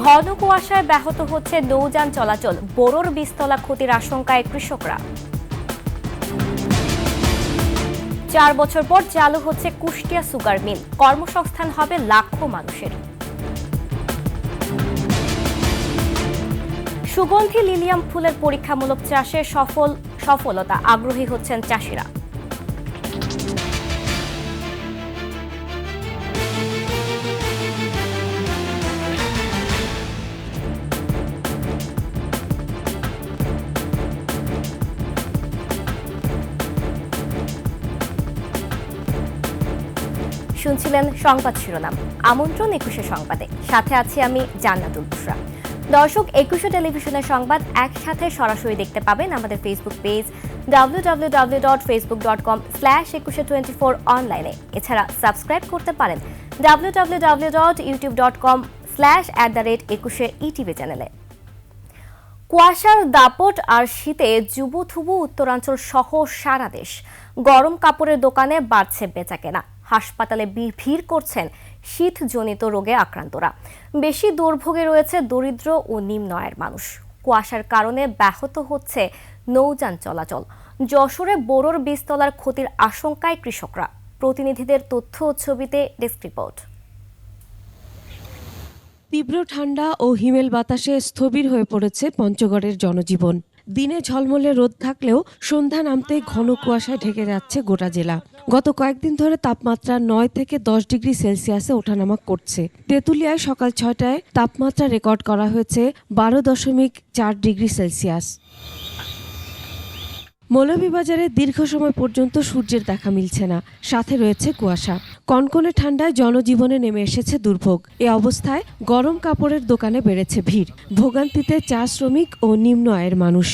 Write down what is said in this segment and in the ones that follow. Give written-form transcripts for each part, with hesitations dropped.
ঘন কুয়াশায় ব্যাহত হচ্ছে নৌযান চলাচল, বোরোর বীজতলা ক্ষতির আশঙ্কায় কৃষকরা। 4 বছর পর চালু হচ্ছে কুষ্টিয়া সুগার মিল, কর্মসংস্থান হবে লাখো মানুষের। সুগন্ধি লিলিয়াম ফুলের পরীক্ষামূলক চাষে সফলতা, আগ্রহী হচ্ছেন চাষিরা। শুনছিলেন সংবাদ শিরোনাম। আমন্ত্রণ 21 সংবাদে, সাথে আছি আমি জান্নাতুল বুশরা। দর্শক, 21 টেলিভিশনের সংবাদ একসাথে সরাসরি দেখতে পাবেন আমাদের ফেসবুক পেজ www.facebook.com/2124 অনলাইনে। এছাড়া সাবস্ক্রাইব করতে পারেন www.youtube.com/@21 চ্যানেলে। কুয়াশার দাপট আর শীতে জুবুথুবু উত্তরাঞ্চল সহ সারা দেশ। গরম কাপড়ের দোকানে বাড়ছে বেচাকেনা, হাসপাতালে ভিড় করছেন শীতজনিত রোগে আক্রান্তরা। বেশি দুর্ভোগে রয়েছে দরিদ্র ও নিম্ন আয়ের মানুষ। কুয়াশার কারণে ব্যাহত হচ্ছে নৌযান চলাচল। যশোরে বোরোর বীজতলার ক্ষতির আশঙ্কায় কৃষকরা। প্রতিনিধিদের তথ্য ও ছবিতে ডেস্ক রিপোর্ট। তীব্র ঠান্ডা ও হিমেল বাতাসে স্থবির হয়ে পড়েছে পঞ্চগড়ের জনজীবন। দিনে ঝলমলে রোদ থাকলেও সন্ধ্যা নামতে ঘন কুয়াশায় ঢেকে যাচ্ছে গোটা জেলা। গত কয়েকদিন ধরে তাপমাত্রা 9 থেকে 10 ডিগ্রি সেলসিয়াসে ওঠানামা করছে। তেঁতুলিয়ায় সকাল 6টায় তাপমাত্রা রেকর্ড করা হয়েছে 12.4 ডিগ্রি সেলসিয়াস। মৌলভীবাজারে দীর্ঘ সময় পর্যন্ত সূর্যের দেখা মিলছে না, সাথে রয়েছে কুয়াশা। কনকনে ঠান্ডায় জনজীবনে নেমে এসেছে দুর্ভোগ। এ অবস্থায় গরম কাপড়ের দোকানে বেড়েছে ভিড়। ভোগান্তিতে চা শ্রমিক ও নিম্ন আয়ের মানুষ।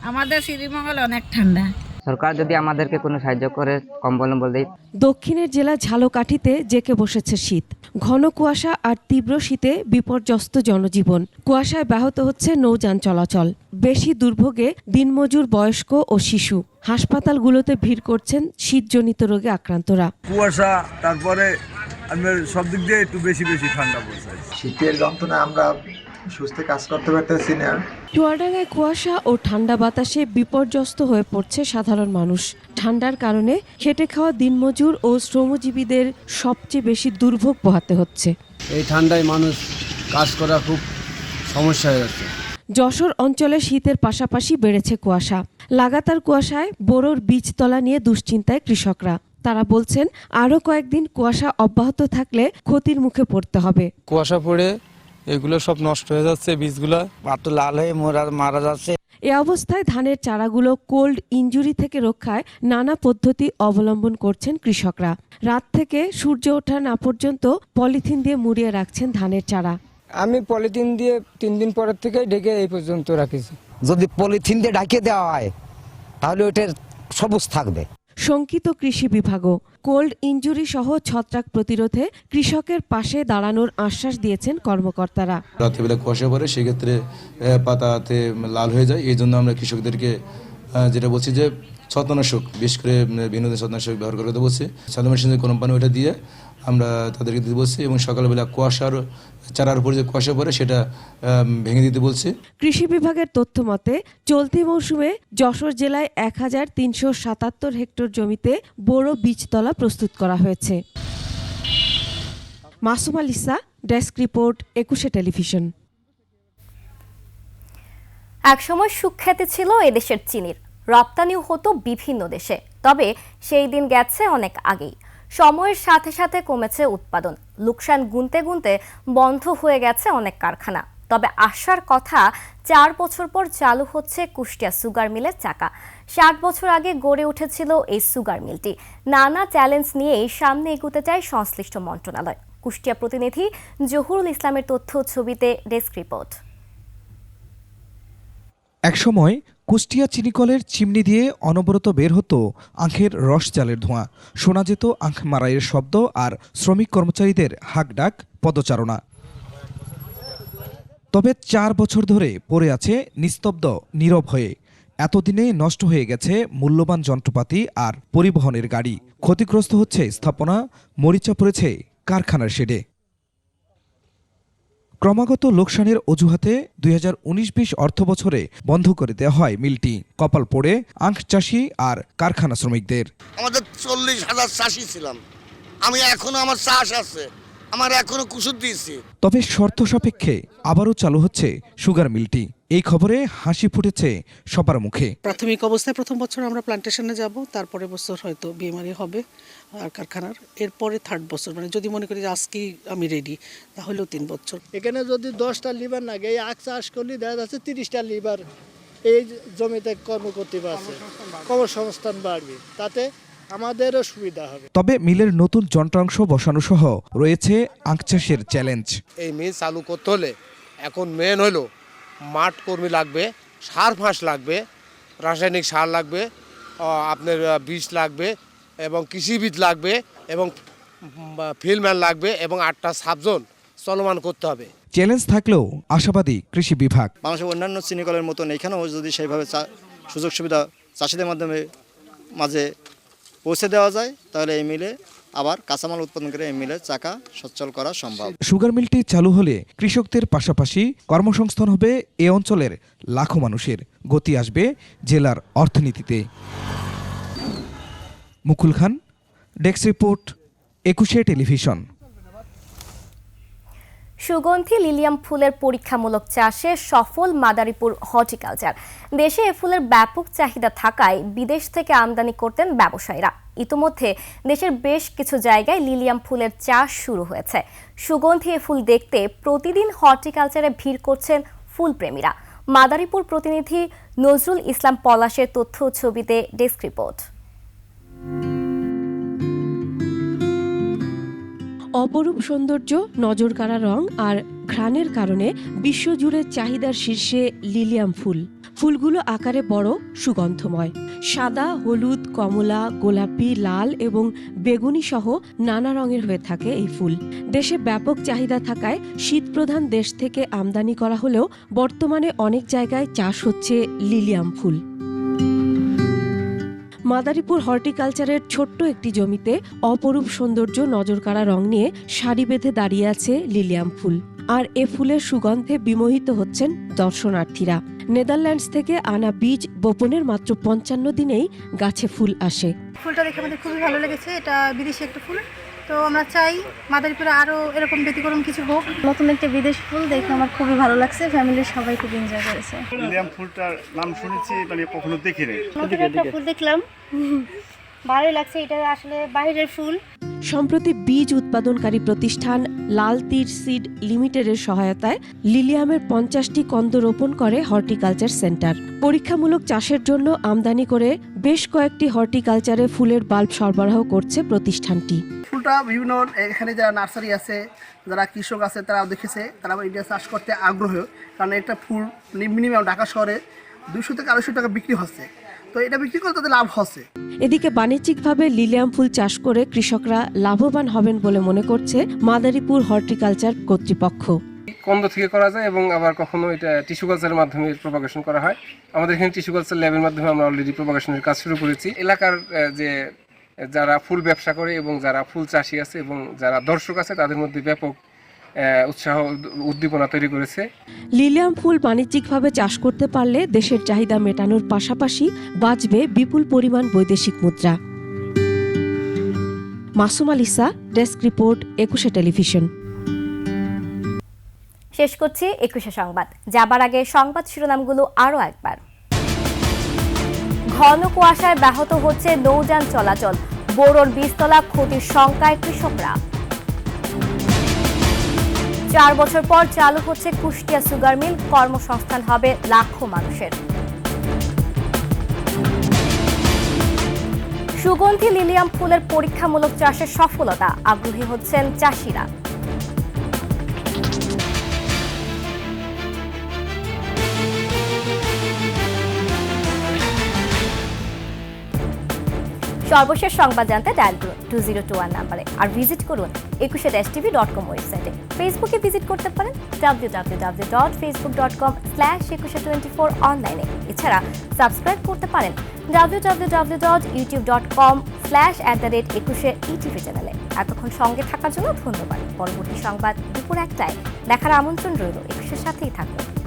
আমাদের শ্রীমঙ্গল অনেক ঠান্ডা, সরকার যদি আমাদেরকে কোনো সাহায্য করে, কম্বল দেয়। দক্ষিণের জেলা ঝালকাঠিতে জেঁকে বসেছে শীত। ঘন কুয়াশা আর তীব্র শীতে বিপর্যস্ত জনজীবন। কুয়াশায় ব্যাহত হচ্ছে নৌযান চলাচল। বেশি দুর্ভোগে দিনমজুর, বয়স্ক ও শিশু। হাসপাতালগুলোতে ভিড় করছেন শীতজনিত রোগে আক্রান্তরা। কুয়াশা, তারপরে সব দিক দিয়ে একটু বেশি ঠান্ডা পড়ছে। শীতের যন্ত্রণা আমরা সুস্থ কাজ করতে পারতেছি না। চুয়াডাঙ্গায় কুয়াশা ও ঠান্ডা বাতাসে বিপর্যস্ত হয়ে পড়ছে সাধারণ মানুষ। ঠান্ডার কারণে খেটে খাওয়া দিনমজুর ও শ্রমজীবীদের সবচেয়ে বেশি দুর্ভোগ পোহাতে হচ্ছে। এই ঠান্ডায় মানুষ কাজ করা খুব সমস্যা হয়ে যাচ্ছে। যশোর অঞ্চলে শীতের পাশাপাশি বেড়েছে কুয়াশা। লাগাতার কুয়াশায় বোরোর বীজতলা নিয়ে দুশ্চিন্তায় কৃষকরা। তারা বলছেন, আরও কয়েকদিন কুয়াশা অব্যাহত থাকলে ক্ষতির মুখে পড়তে হবে। কুয়াশা পড়ে এগুলো সব নষ্ট হয়ে যাচ্ছে, বীজগুলো পাতা লাল হয়ে মারা যাচ্ছে। এ অবস্থায় ধানের চারাগুলো কোল্ড ইনজুরি থেকে রক্ষায় নানা পদ্ধতি অবলম্বন করছেন কৃষকরা। রাত থেকে সূর্য ওঠা না পর্যন্ত পলিথিন দিয়ে মুড়িয়ে রাখছেন ধানের চারা। আমি পলিথিন দিয়ে 3 দিন পরের থেকে ঢেকে এই পর্যন্ত রাখেছি। যদি পলিথিন দিয়ে ঢাকিয়ে দেওয়া হয় তাহলে ওটার সবুজ থাকবে। শঙ্কিত কৃষি বিভাগও কোল্ড ইনজুরি সহ ছত্রাক প্রতিরোধে কৃষকের পাশে দাঁড়ানোর আশ্বাস দিয়েছেন কর্মকর্তারা। রাত্রিবেলা কুয়াশা পড়ে, সেক্ষেত্রে পাতাতে লাল হয়ে যায়। এই জন্য আমরা কৃষকদেরকে যেটা বলছি যে ছত্রনাশক, বিশেষ করে বিভিন্ন ছত্রনাশক ব্যবহার করতে বলছি। সাদা মেশিনের কোম্পানি ওটা দিয়ে আমরা তাদেরকে দিতে বলছি, এবং সকালবেলা কুয়াশার চারার উপর যে কুয়াশা পড়ে সেটা ভেঙে দিতে বলছি। কৃষি বিভাগের তথ্য মতে চলতি মৌসুমে যশোর জেলায় 1377 হেক্টর জমিতে বোরো বীজতলা প্রস্তুত করা হয়েছে। Masum আলিসা, desk report, 21 television. একসময় সুখ্যাতি ছিল এদেশের চিনির, রপ্তানিও হতো বিভিন্ন দেশে। তবে সেই দিন গেছে অনেক আগেই। সময়ের সাথে সাথে কমেছে উৎপাদন, লোকসান গুনতে গুনতে বন্ধ হয়ে গেছে অনেক কারখানা। তবে আশার কথা, 4 বছর পর চালু হচ্ছে কুষ্টিয়া সুগার মিলের চাকা। 60 বছর আগে গড়ে উঠেছিল এই সুগার মিলটি। নানা চ্যালেঞ্জ নিয়েই সামনে এগোতে চায় সংশ্লিষ্ট মন্ত্রণালয়। কুষ্টিয়া প্রতিনিধি জহুরুল ইসলামের তথ্য ছবিতে ডেস্ক রিপোর্ট। একসময় কুষ্টিয়া চিনিকলের চিমনি দিয়ে অনবরত বের হতো আখের রস জালের ধোঁয়া। শোনা যেত আখ মারাইয়ের শব্দ আর শ্রমিক কর্মচারীদের হাঁকডাক, পদচারণা। তবে 4 বছর ধরে পড়ে আছে নিস্তব্ধ, নীরব হয়ে। এতদিনে নষ্ট হয়ে গেছে মূল্যবান যন্ত্রপাতি আর পরিবহনের গাড়ি। ক্ষতিগ্রস্ত হচ্ছে স্থাপনা, মরিচা পড়েছে কারখানার শেডে। ক্রমাগত লোকসানের অজুহাতে 2019-20 অর্থবছরে বন্ধ করে দেওয়া হয় মিলটি। কপাল পড়ে আখ চাষি আর কারখানা শ্রমিকদের। আমাদের 40,000 চাষি ছিলাম, আমি এখনো আমার চাষ আছে, আমার এখনো কুসুর দিয়েছি। তবে শর্ত সাপেক্ষে আবারও চালু হচ্ছে সুগার মিলটি। এই খবরে হাসি ফুটেছে সবার মুখে। প্রাথমিক অবস্থায় প্রথম বছর আমরা প্ল্যান্টেশনে যাব, তারপরে বছর হয়তো বিএমআরই হবে আর কারখানার, এরপরে থার্ড বছর, মানে যদি মনে করি যে আজকেই আমি রেডি, তাহলেও 3 বছর। এখানে যদি 10টা লিভার লাগে, এই আখ চাষ করলে দেখা যাচ্ছে 30টা লিভার এই জমিতে কর্ম করতে পারছে, কর্মসংস্থান বাড়বে, তাতে আমাদেরও সুবিধা হবে। তবে মিলের নতুন যন্ত্রাংশ বসানো সহ রয়েছে আখ চাষের চ্যালেঞ্জ। এই মিল চালু করতে হলে এখন মেন হলো মাঠ কর্মী লাগবে, সার ফাঁস লাগবে, রাসায়নিক সার লাগবে, আপনার বীজ লাগবে এবং কৃষিবিদ লাগবে এবং ফিল্ডম্যান লাগবে এবং 8টা সাবজোন চলমান করতে হবে। চ্যালেঞ্জ থাকলেও আশাবাদী কৃষি বিভাগ। বাংলাদেশের অন্যান্য চিনিকলের মতন এখানেও যদি সেইভাবে সুযোগ সুবিধা চাষিদের মাঝে পৌঁছে দেওয়া যায়, তাহলে এই মিলে আবার কাঁচামাল উৎপাদন করে এই মিলের চাকা সচল করা সম্ভব। সুগার মিলটি চালু হলে কৃষকদের পাশাপাশি কর্মসংস্থান হবে এ অঞ্চলের লাখো মানুষের। গতি আসবে জেলার অর্থনীতিতে। মুকুল খান, ডেস্ক রিপোর্ট, 21 টেলিভিশন। সুগন্ধি লিলিয়াম ফুলের পরীক্ষামূলক চাষে সফল মাদারীপুর হর্টিকালচার। দেশে এ ফুলের ব্যাপক চাহিদা থাকায় বিদেশ থেকে আমদানি করতেন ব্যবসায়ীরা। ইতোমধ্যে দেশের বেশ কিছু জায়গায় লিলিয়াম ফুলের চাষ শুরু হয়েছে। সুগন্ধি এ ফুল দেখতে প্রতিদিন হর্টিকালচারে ভিড় করছেন ফুলপ্রেমীরা। মাদারীপুর প্রতিনিধি নজরুল ইসলাম পলাশের তথ্য ছবিতে ডেস্ক রিপোর্ট। অপরূপ সৌন্দর্য, নজরকাড়া রং আর ঘ্রাণের কারণে বিশ্বজুড়ে চাহিদার শীর্ষে লিলিয়াম ফুল। ফুলগুলো আকারে বড়, সুগন্ধময়। সাদা, হলুদ, কমলা, গোলাপি, লাল এবং বেগুনি সহ নানা রঙের হয়ে থাকে এই ফুল। দেশে ব্যাপক চাহিদা থাকায় শীতপ্রধান দেশ থেকে আমদানি করা হলেও বর্তমানে অনেক জায়গায় চাষ হচ্ছে লিলিয়াম ফুল। মাদারীপুর হর্টিকালচারের ছোট্ট একটি জমিতে অপরূপ সৌন্দর্য, নজরকাড়া রং নিয়ে সারি বেঁধে দাঁড়িয়ে আছে লিলিয়াম ফুল। আর এ ফুলের সুগন্ধে বিমোহিত হচ্ছেন দর্শনার্থীরা। নেদারল্যান্ডস থেকে আনা বীজ বপনের মাত্র 55 দিনেই গাছে ফুল আসে। ফুলটা দেখে আমাদের খুবই ভালো লেগেছে। এটা বিদেশি একটা ফুল, তো আমরা চাই মাদারীপুরে আরও এরকম ব্যতিক্রম কিছু হোক। নতুন একটা বিদেশি ফুল দেখে আমার খুবই ভালো লাগছে, ফ্যামিলির সবাই খুব এনজয় করেছে। লিলিয়াম ফুলটার নাম শুনেছি, মানে কখনো দেখিনি। নতুন একটা ফুল দেখলাম, ভালোই লাগছে। এটা আসলে বাইরের ফুল। সম্প্রতি বীজ উৎপাদনকারী প্রতিষ্ঠান লাল তীর সিড লিমিটেডের সহায়তায় লিলিয়ামের 50টি কন্দ রোপণ করে হর্টিকালচার সেন্টার। পরীক্ষামূলক চাষের জন্য আমদানি করে বেশ কয়েকটি হর্টিকালচারে ফুলের বাল্ব সরবরাহ করছে প্রতিষ্ঠানটি। ফুলটা বিভিন্ন এখানে যারা নার্সারি আছে, যারা কৃষক আছে, তারা দেখেছে, তারা এটা চাষ করতে আগ্রহ, কারণ এটা ফুল মিনিমাম ঢাকা শহরে 200 থেকে 250 টাকা বিক্রি হচ্ছে, তো এটা বিক্রি করে তাদের লাভ হচ্ছে। এদিকে বাণিজ্যিকভাবে লিলিয়াম ফুল চাষ করে কৃষকরা লাভবান হবেন বলে মনে করছে মাদারীপুর হর্টিকালচার কর্তৃপক্ষ। কন্দ থেকে করা যায় এবং আবার কখনো এটা টিস্যু কালচারের মাধ্যমে প্রপাগেশন করা হয়। আমাদের এখানে টিস্যু কালচার ল্যাবের মাধ্যমে আমরা অলরেডি প্রপাগেশনের কাজ শুরু করেছি। এলাকার যে যারা ফুল ব্যবসা করে এবং যারা ফুল চাষি আছে এবং যারা দর্শক আছে, তাদের মধ্যে ব্যাপক উৎসাহ উদ্দীপনা তৈরি করেছে। লিলিয়াম ফুল বাণিজ্যিকভাবে চাষ করতে পারলে দেশের চাহিদা মেটানোর পাশাপাশি বাঁচবে বিপুল পরিমাণ বৈদেশিক মুদ্রা। Masum আলিসা, desk report, 21 television. শেষ করছি 21 সংবাদ। যাবার আগে সংবাদ শিরোনামগুলো আরও একবার। ঘন কুয়াশায় ব্যাহত হচ্ছে নৌযান চলাচল, বোরোর বীজতলা ক্ষতির শঙ্কায় কৃষকরা। 4 বছর পর চালু হচ্ছে কুষ্টিয়া সুগার মিল, কর্মসংস্থান হবে লাখো মানুষের। সুগন্ধি লিলিয়াম ফুলের পরীক্ষামূলক চাষের সফলতা, আগ্রহী হচ্ছেন চাষিরা। সর্বশেষ সংবাদ জানতে ডায়াল করুন 2021 নম্বরে আর ভিজিট করুন 21tv.com ওয়েবসাইটে। ফেসবুকে ভিজিট করতে পারেন www.facebook.com/2124 অনলাইনে। এছাড়া সাবস্ক্রাইব করতে পারেন www.youtube.com/2124 www.21@21 চ্যানেলে। এতক্ষণ সঙ্গে থাকার জন্য ধন্যবাদ। পরবর্তী সংবাদ দুপুর 1টায় দেখার আমন্ত্রণ রইল। 21-এর সাথেই থাকুন।